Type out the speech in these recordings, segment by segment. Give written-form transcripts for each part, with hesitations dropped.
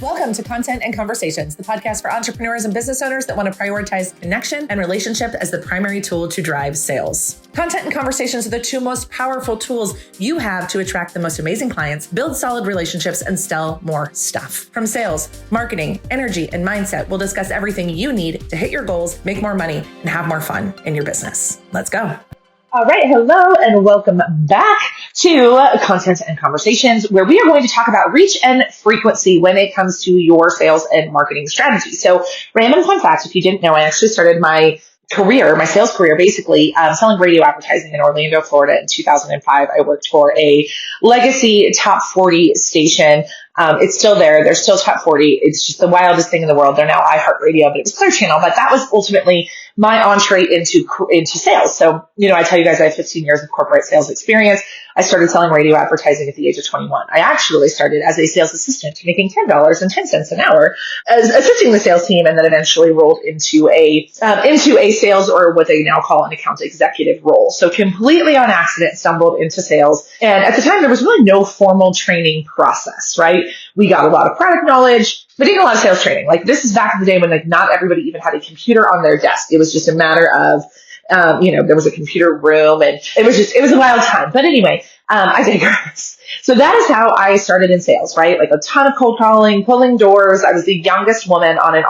Welcome to Content and Conversations, the podcast for entrepreneurs and business owners that want to prioritize connection and relationship as the primary tool to drive sales. Content and conversations are the two most powerful tools you have to attract the most amazing clients, build solid relationships, and sell more stuff. From sales, marketing, energy, and mindset, we'll discuss everything you need to hit your goals, make more money, and have more fun in your business. Let's go. All right. Hello and welcome back to Content and Conversations, where we are going to talk about reach and frequency when it comes to your sales and marketing strategy. So, random fun fact, if you didn't know, I actually started my sales career, basically selling radio advertising in Orlando, Florida in 2005. I worked for a legacy top 40 station. It's still there. They're still top 40. It's just the wildest thing in the world. They're now iHeartRadio, but it was Clear Channel. But that was ultimately my entree into sales. So, I tell you guys, I have 15 years of corporate sales experience. I started selling radio advertising at the age of 21. I actually started as a sales assistant, making $10.10 an hour, as assisting the sales team, and then eventually rolled into a sales, or what they now call an account executive role. So completely on accident stumbled into sales. And at the time, there was really no formal training process, right? We got a lot of product knowledge, but didn't get a lot of sales training. Like, this is back in the day when not everybody even had a computer on their desk. It was just a matter of there was a computer room, and it was a wild time. But anyway, I digress. So that is how I started in sales, right? Like a ton of cold calling, pulling doors. I was the youngest woman on an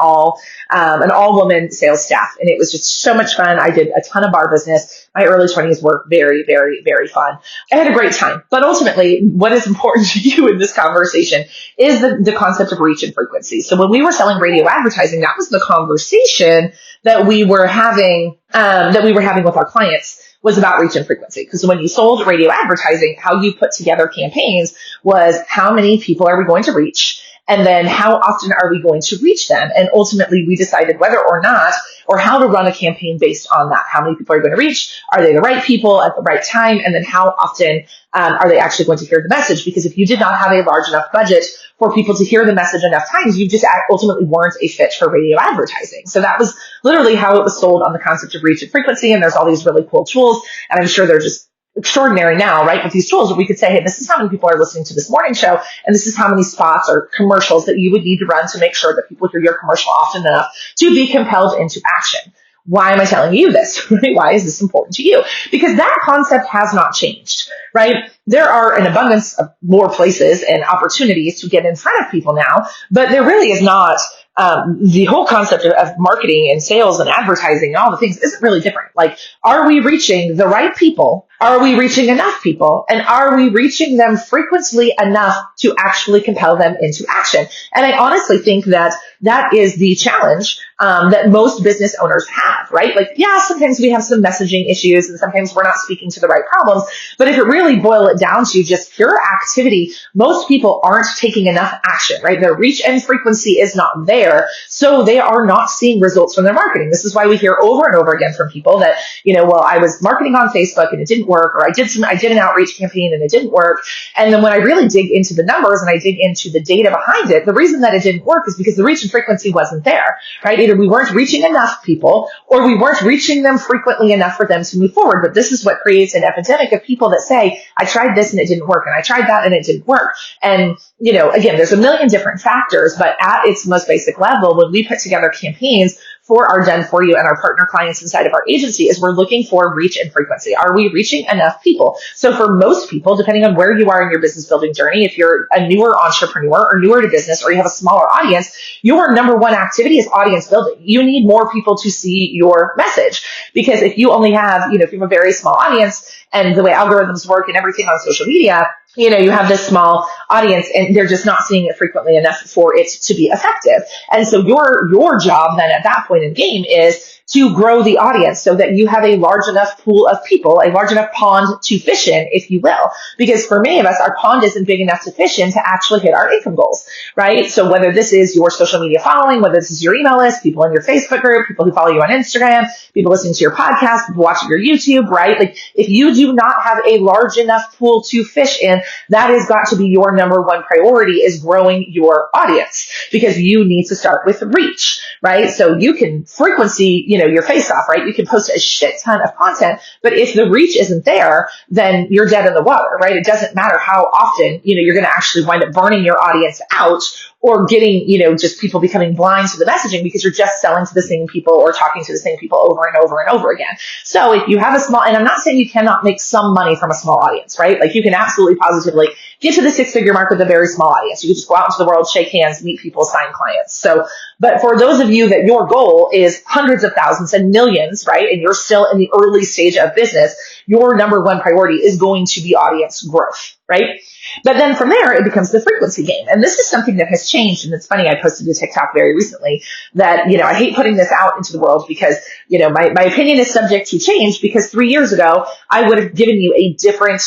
all-woman sales staff. And it was just so much fun. I did a ton of bar business. My early 20s were very, very, very fun. I had a great time. But ultimately, what is important to you in this conversation is the concept of reach and frequency. So when we were selling radio advertising, that was the conversation that we were having with our clients, was about reach and frequency. Because when you sold radio advertising, how you put together campaigns was how many people are we going to reach? And then how often are we going to reach them? And ultimately, we decided whether or not, or how to run a campaign based on that. How many people are you going to reach? Are they the right people at the right time? And then how often are they actually going to hear the message? Because if you did not have a large enough budget for people to hear the message enough times, you just ultimately weren't a fit for radio advertising. So that was literally how it was sold on the concept of reach and frequency. And there's all these really cool tools. And I'm sure they're just extraordinary now, right? With these tools, we could say, hey, this is how many people are listening to this morning show, and this is how many spots or commercials that you would need to run to make sure that people hear your commercial often enough to be compelled into action. Why am I telling you this? Why is this important to you? Because that concept has not changed, right? There are an abundance of more places and opportunities to get in front of people now, but there really is not. The whole concept of marketing and sales and advertising and all the things isn't really different. Like, are we reaching the right people? Are we reaching enough people? And are we reaching them frequently enough to actually compel them into action? And I honestly think that that is the challenge that most business owners have, right? Like, yeah, sometimes we have some messaging issues and sometimes we're not speaking to the right problems. But if it really boil it down to just pure activity, most people aren't taking enough action, right? Their reach and frequency is not there. So they are not seeing results from their marketing. This is why we hear over and over again from people that, I was marketing on Facebook and it didn't work, or I did an outreach campaign and it didn't work. And then when I really dig into the numbers and I dig into the data behind it, the reason that it didn't work is because the reach and frequency wasn't there, right? Either we weren't reaching enough people or we weren't reaching them frequently enough for them to move forward. But this is what creates an epidemic of people that say, I tried this and it didn't work, and I tried that and it didn't work. And, again, there's a million different factors, but at its most basic level, when we put together campaigns for our done for you and our partner clients inside of our agency, is we're looking for reach and frequency. Are we reaching enough people? So for most people, depending on where you are in your business building journey, if you're a newer entrepreneur or newer to business, or you have a smaller audience, your number one activity is audience building. You need more people to see your message, because if you only have, if you have a very small audience, and the way algorithms work and everything on social media, you have this small audience and they're just not seeing it frequently enough for it to be effective. And so your job then at that point in the game is to grow the audience so that you have a large enough pool of people, a large enough pond to fish in, if you will. Because for many of us, our pond isn't big enough to fish in to actually hit our income goals, right? So whether this is your social media following, whether this is your email list, people in your Facebook group, people who follow you on Instagram, people listening to your podcast, people watching your YouTube, right? Like, if you do not have a large enough pool to fish in, that has got to be your number one priority, is growing your audience, because you need to start with reach, right? So you can frequency, your face off, right? You can post a shit ton of content, but if the reach isn't there, then you're dead in the water, right? It doesn't matter how often, you're going to actually wind up burning your audience out, or getting, just people becoming blind to the messaging because you're just selling to the same people or talking to the same people over and over and over again. So if you have a small, and I'm not saying you cannot make some money from a small audience, right? Like you can absolutely positively get to the 6-figure mark with a very small audience. You can just go out into the world, shake hands, meet people, sign clients. So, but for those of you that your goal is hundreds of thousands and millions, right? And you're still in the early stage of business, your number one priority is going to be audience growth, right? But then from there, it becomes the frequency game. And this is something that has changed. And it's funny, I posted a TikTok very recently that, I hate putting this out into the world because, my opinion is subject to change because 3 years ago, I would have given you a different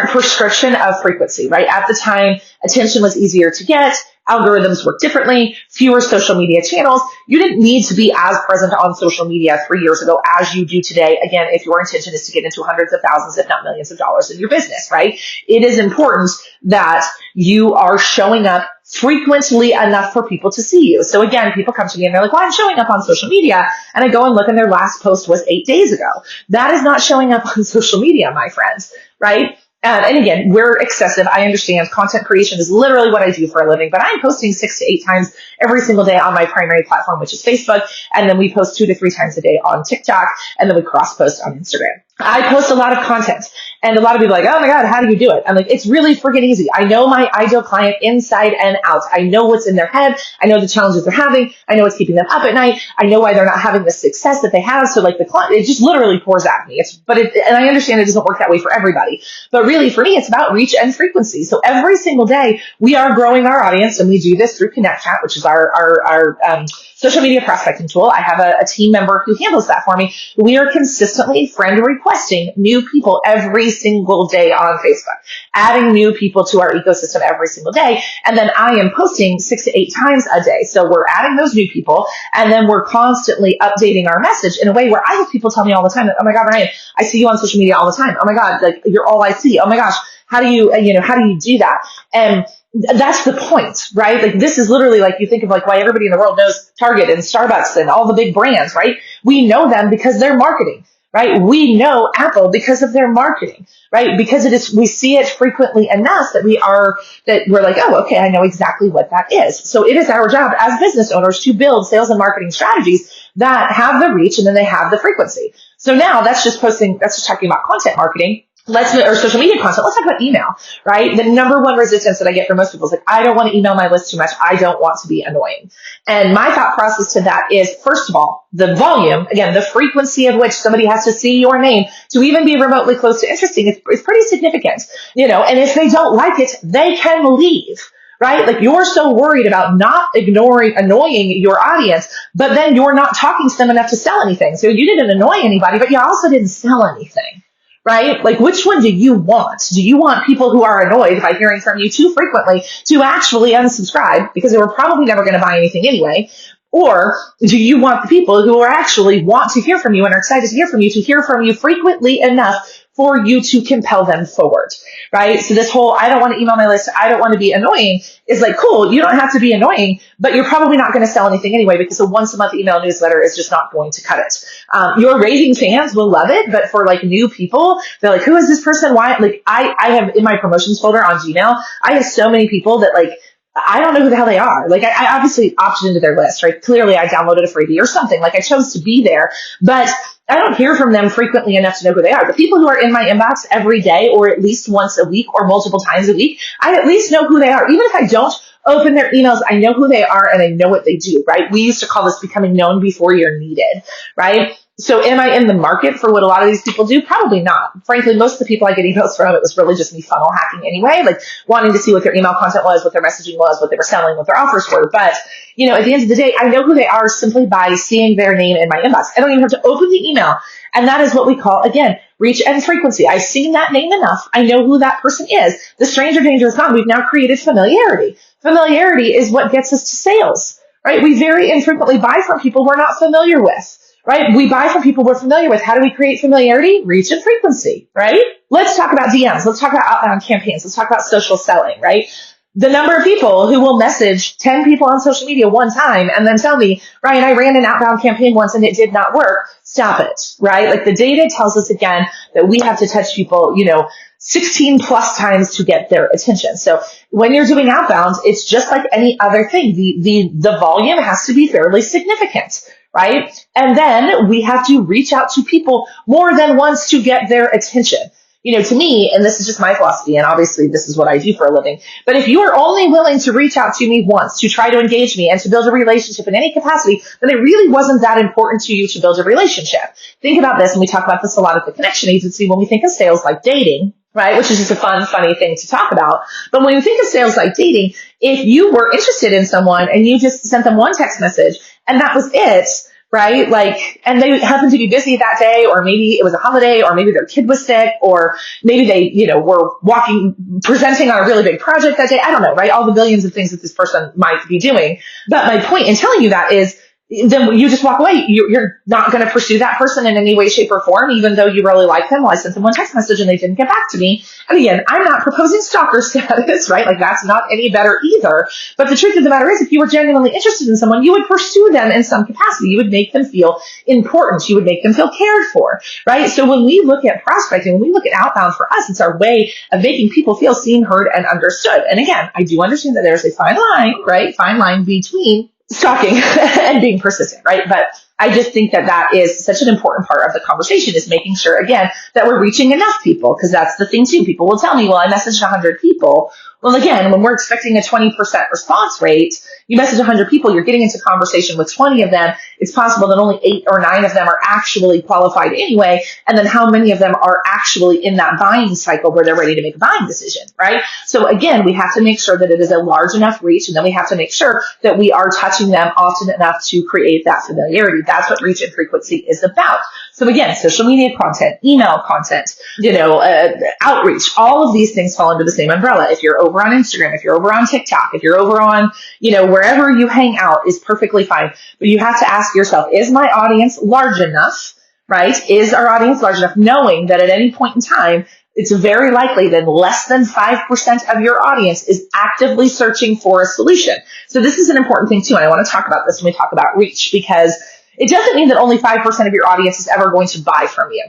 prescription of frequency, right? At the time, attention was easier to get. Algorithms work differently, fewer social media channels. You didn't need to be as present on social media 3 years ago as you do today. Again, if your intention is to get into hundreds of thousands, if not millions of dollars in your business, right? It is important that you are showing up frequently enough for people to see you. So again, people come to me and they're like, well, I'm showing up on social media. And I go and look and their last post was 8 days ago. That is not showing up on social media, my friends, right? And again, we're excessive. I understand content creation is literally what I do for a living, but I'm posting 6 to 8 times every single day on my primary platform, which is Facebook. And then we post 2 to 3 times a day on TikTok. And then we cross post on Instagram. I post a lot of content and a lot of people are like, oh my God, how do you do it? I'm like, it's really freaking easy. I know my ideal client inside and out. I know what's in their head. I know the challenges they're having. I know what's keeping them up at night. I know why they're not having the success that they have. So like the client, it just literally pours at me. And I understand it doesn't work that way for everybody, but really for me, it's about reach and frequency. So every single day we are growing our audience and we do this through Connect Chat, which is our social media prospecting tool. I have a team member who handles that for me. We are consistently friend requesting new people every single day on Facebook, adding new people to our ecosystem every single day. And then I am posting 6 to 8 times a day. So we're adding those new people and then we're constantly updating our message in a way where I have people tell me all the time that, oh my God, Ryan, I see you on social media all the time. Oh my God, like you're all I see. Oh my gosh, how do you do that? And that's the point, right? Like this is literally like you think of like why everybody in the world knows Target and Starbucks and all the big brands, right? We know them because they're marketing, right? We know Apple because of their marketing, right? Because we see it frequently enough that we're like, oh, okay, I know exactly what that is. So it is our job as business owners to build sales and marketing strategies that have the reach and then they have the frequency. So now that's just talking about content marketing. Or social media content. Let's talk about email, right? The number one resistance that I get from most people is like, I don't want to email my list too much. I don't want to be annoying. And my thought process to that is, first of all, the volume, again, the frequency of which somebody has to see your name to even be remotely close to interesting is pretty significant, and if they don't like it, they can leave. Right? Like you're so worried about not annoying your audience, but then you're not talking to them enough to sell anything. So you didn't annoy anybody, but you also didn't sell anything. Right? Like which one do you want? Do you want people who are annoyed by hearing from you too frequently to actually unsubscribe because they were probably never going to buy anything anyway? Or do you want the people who are actually want to hear from you and are excited to hear from you frequently enough for you to compel them forward, right? So this whole, I don't want to email my list, I don't want to be annoying is like, cool, you don't have to be annoying, but you're probably not going to sell anything anyway because a once a month email newsletter is just not going to cut it. Your raving fans will love it, but for like new people, they're like, who is this person? Why? Like I have in my promotions folder on Gmail, I have so many people that like, I don't know who the hell they are. Like I obviously opted into their list, right? Clearly I downloaded a freebie or something. Like I chose to be there, but I don't hear from them frequently enough to know who they are. The people who are in my inbox every day or at least once a week or multiple times a week, I at least know who they are. Even if I don't open their emails, I know who they are and I know what they do, right? We used to call this becoming known before you're needed, right? So am I in the market for what a lot of these people do? Probably not. Frankly, most of the people I get emails from, it was really just me funnel hacking anyway, like wanting to see what their email content was, what their messaging was, what they were selling, what their offers were. But, at the end of the day, I know who they are simply by seeing their name in my inbox. I don't even have to open the email. And that is what we call, again, reach and frequency. I've seen that name enough. I know who that person is. The stranger danger is gone. We've now created familiarity. Familiarity is what gets us to sales, right? We very infrequently buy from people we're not familiar with. Right? We buy from people we're familiar with. How do we create familiarity? Reach and frequency, right? Let's talk about DMs. Let's talk about outbound campaigns. Let's talk about social selling, right? The number of people who will message 10 people on social media one time and then tell me, Ryan, I ran an outbound campaign once and it did not work. Stop it, right? Like the data tells us again that we have to touch people, 16 plus times to get their attention. So when you're doing outbound, it's just like any other thing. The volume has to be fairly significant, right? And then we have to reach out to people more than once to get their attention. To me, and this is just my philosophy, and obviously this is what I do for a living, but if you are only willing to reach out to me once to try to engage me and to build a relationship in any capacity, then it really wasn't that important to you to build a relationship. Think about this, and we talk about this a lot at the Connection Agency when we think of sales like dating, right? Which is just a fun, funny thing to talk about. But when you think of sales like dating, if you were interested in someone and you just sent them one text message and that was it, right? And they happened to be busy that day, or maybe it was a holiday, or maybe their kid was sick, or maybe they, were presenting on a really big project that day. I don't know, right? All the billions of things that this person might be doing. But my point in telling you that is, then you just walk away. You're not going to pursue that person in any way, shape, or form, even though you really like them. Well, I sent them one text message and they didn't get back to me. And again, I'm not proposing stalker status, right? That's not any better either. But the truth of the matter is, if you were genuinely interested in someone, you would pursue them in some capacity. You would make them feel important. You would make them feel cared for, right? So when we look at prospecting, when we look at outbound, for us, it's our way of making people feel seen, heard, and understood. And again, I do understand that there's a fine line, right? Fine line between stalking and being persistent, right? But I just think that is such an important part of the conversation, is making sure, again, that we're reaching enough people, because that's the thing too. People will tell me, well, I messaged 100 people. Well, again, when we're expecting a 20% response rate, you message 100 people, you're getting into conversation with 20 of them. It's possible that only 8 or 9 of them are actually qualified anyway. And then how many of them are actually in that buying cycle where they're ready to make a buying decision, right? So again, we have to make sure that it is a large enough reach, and then we have to make sure that we are touching them often enough to create that familiarity. That's what reach and frequency is about. So again, social media content, email content, outreach, all of these things fall under the same umbrella. If you're over on Instagram, if you're over on TikTok, if you're over on, wherever you hang out is perfectly fine. But you have to ask yourself, is my audience large enough, right? Is our audience large enough, knowing that at any point in time, it's very likely that less than 5% of your audience is actively searching for a solution. So this is an important thing too. And I want to talk about this when we talk about reach, because it doesn't mean that only 5% of your audience is ever going to buy from you.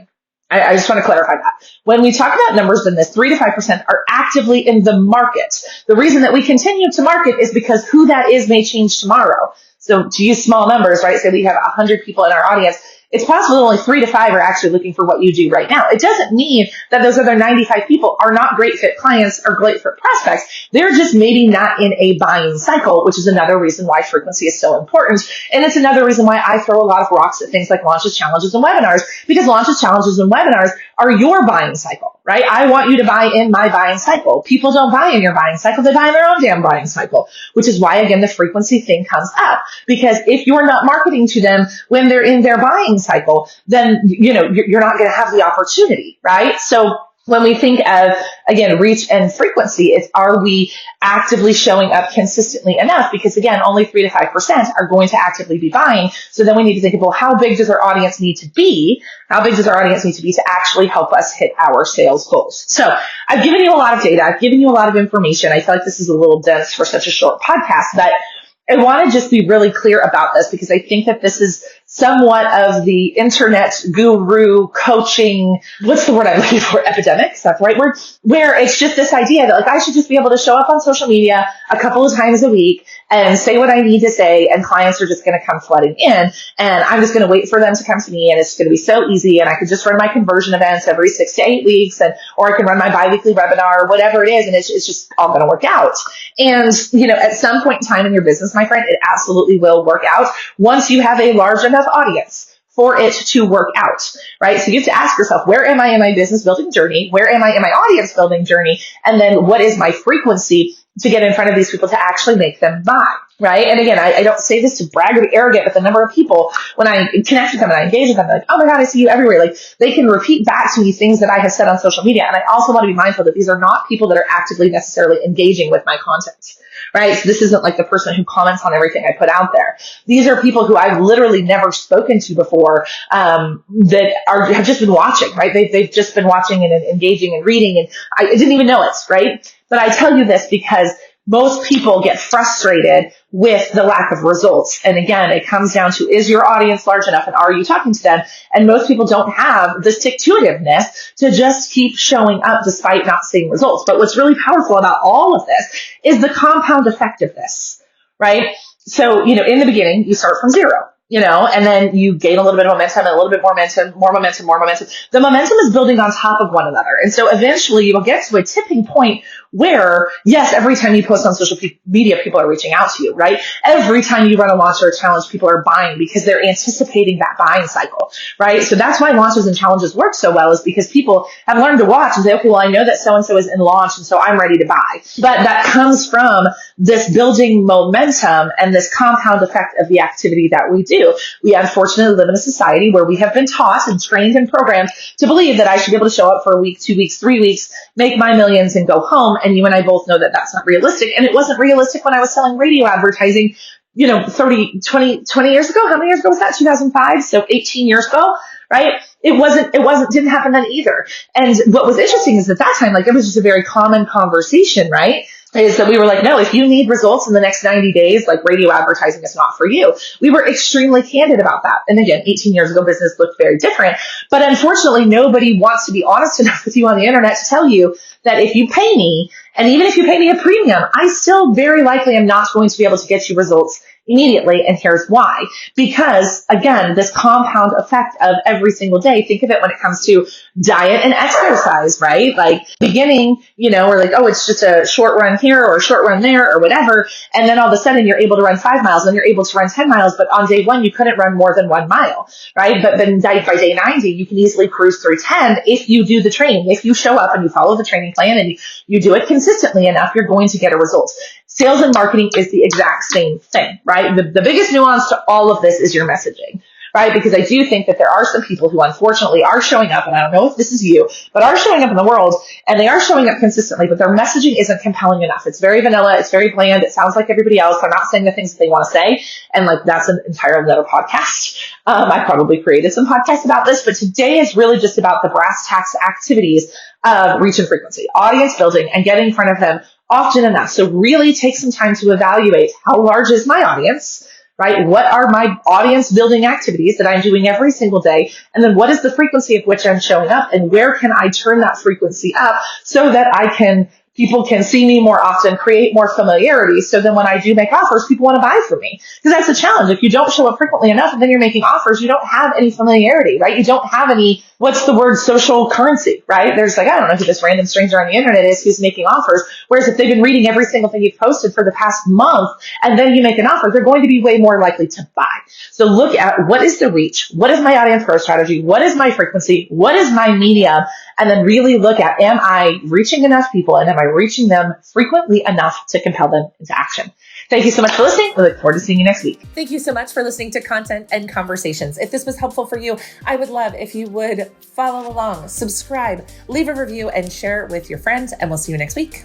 I just want to clarify that. When we talk about numbers in this, 3 to 5% are actively in the market. The reason that we continue to market is because who that is may change tomorrow. So to use small numbers, right? Say we have 100 people in our audience. It's possible that only 3 to 5 are actually looking for what you do right now. It doesn't mean that those other 95 people are not great fit clients or great fit prospects. They're just maybe not in a buying cycle, which is another reason why frequency is so important. And it's another reason why I throw a lot of rocks at things like launches, challenges, and webinars, because launches, challenges, and webinars are your buying cycle, right? I want you to buy in my buying cycle. People don't buy in your buying cycle. They buy in their own damn buying cycle, which is why, again, the frequency thing comes up. Because if you're not marketing to them when they're in their buying cycle, then, you're not going to have the opportunity, right? So when we think of, again, reach and frequency, it's, are we actively showing up consistently enough? Because again, only 3 to 5% are going to actively be buying. So then we need to think of, well, how big does our audience need to be? How big does our audience need to be to actually help us hit our sales goals? So I've given you a lot of data. I've given you a lot of information. I feel like this is a little dense for such a short podcast, but I want to just be really clear about this, because I think that this is somewhat of the internet guru coaching, what's the word I'm looking for? Epidemic, is that the right word? Where it's just this idea that I should just be able to show up on social media a couple of times a week and say what I need to say, and clients are just going to come flooding in, and I'm just going to wait for them to come to me, and it's going to be so easy, and I could just run my conversion events every 6 to 8 weeks, or I can run my biweekly webinar, or whatever it is, and it's just all going to work out. And, at some point in time in your business, my friend, it absolutely will work out once you have a large enough audience for it to work out, right? So you have to ask yourself, where am I in my business building journey? Where am I in my audience building journey? And then what is my frequency to get in front of these people to actually make them buy, right? And again, I don't say this to brag or be arrogant, but the number of people, when I connect with them and I engage with them, they're like, oh my God, I see you everywhere. Like, they can repeat back to me things that I have said on social media. And I also want to be mindful that these are not people that are actively necessarily engaging with my content, right? So this isn't like the person who comments on everything I put out there. These are people who I've literally never spoken to before, that have just been watching, right? They've just been watching and engaging and reading, and I didn't even know it, right? But I tell you this because most people get frustrated with the lack of results. And again, it comes down to, is your audience large enough and are you talking to them? And most people don't have the stick-to-itiveness to just keep showing up despite not seeing results. But what's really powerful about all of this is the compound effect of this, right? So, in the beginning, you start from zero. And then you gain a little bit of momentum and a little bit more momentum, more momentum, more momentum. The momentum is building on top of one another. And so eventually you will get to a tipping point where, yes, every time you post on social media, people are reaching out to you, right? Every time you run a launch or a challenge, people are buying because they're anticipating that buying cycle, right? So that's why launches and challenges work so well, is because people have learned to watch and say, okay, well, I know that so-and-so is in launch, and so I'm ready to buy. But that comes from this building momentum and this compound effect of the activity that we do. We unfortunately live in a society where we have been taught and trained and programmed to believe that I should be able to show up for a week, 2 weeks, 3 weeks, make my millions and go home. And you and I both know that that's not realistic. And it wasn't realistic when I was selling radio advertising, 20 years ago. How many years ago was that? 2005. So 18 years ago, right? Didn't happen then either. And what was interesting is at that time, it was just a very common conversation, right? Is that we were like, no, if you need results in the next 90 days, radio advertising is not for you. We were extremely candid about that. And again, 18 years ago, business looked very different. But unfortunately, nobody wants to be honest enough with you on the internet to tell you that if you pay me, and even if you pay me a premium, I still very likely am not going to be able to get you results immediately. And here's why. Because again, this compound effect of every single day, think of it when it comes to diet and exercise, right? Beginning, we're like, oh, it's just a short run here or a short run there or whatever. And then all of a sudden you're able to run 5 miles and you're able to run 10 miles. But on day one, you couldn't run more than 1 mile, right? But then by day 90, you can easily cruise through 10 if you do the training. If you show up and you follow the training plan and you do it consistently enough, you're going to get a result. Sales and marketing is the exact same thing, right? The biggest nuance to all of this is your messaging, right? Because I do think that there are some people who unfortunately are showing up, and I don't know if this is you, but are showing up in the world, and they are showing up consistently, but their messaging isn't compelling enough. It's very vanilla. It's very bland. It sounds like everybody else. They're not saying the things that they want to say. And that's an entirely other podcast. I probably created some podcasts about this, but today is really just about the brass tacks activities of reach and frequency, audience building, and getting in front of them often enough. So really take some time to evaluate how large is my audience, right? What are my audience building activities that I'm doing every single day? And then what is the frequency of which I'm showing up, and where can I turn that frequency up so that people can see me more often, create more familiarity. So then when I do make offers, people want to buy from me. Because that's the challenge. If you don't show up frequently enough and then you're making offers, you don't have any familiarity, right? You don't have any, what's the word, social currency, right? There's I don't know who this random stranger on the internet is who's making offers. Whereas if they've been reading every single thing you've posted for the past month and then you make an offer, they're going to be way more likely to buy. So look at what is the reach? What is my audience growth strategy? What is my frequency? What is my medium? And then really look at, am I reaching enough people, and am I reaching them frequently enough to compel them into action? Thank you so much for listening. We look forward to seeing you next week. Thank you so much for listening to Content and Conversations. If this was helpful for you, I would love if you would follow along, subscribe, leave a review, and share it with your friends. And we'll see you next week.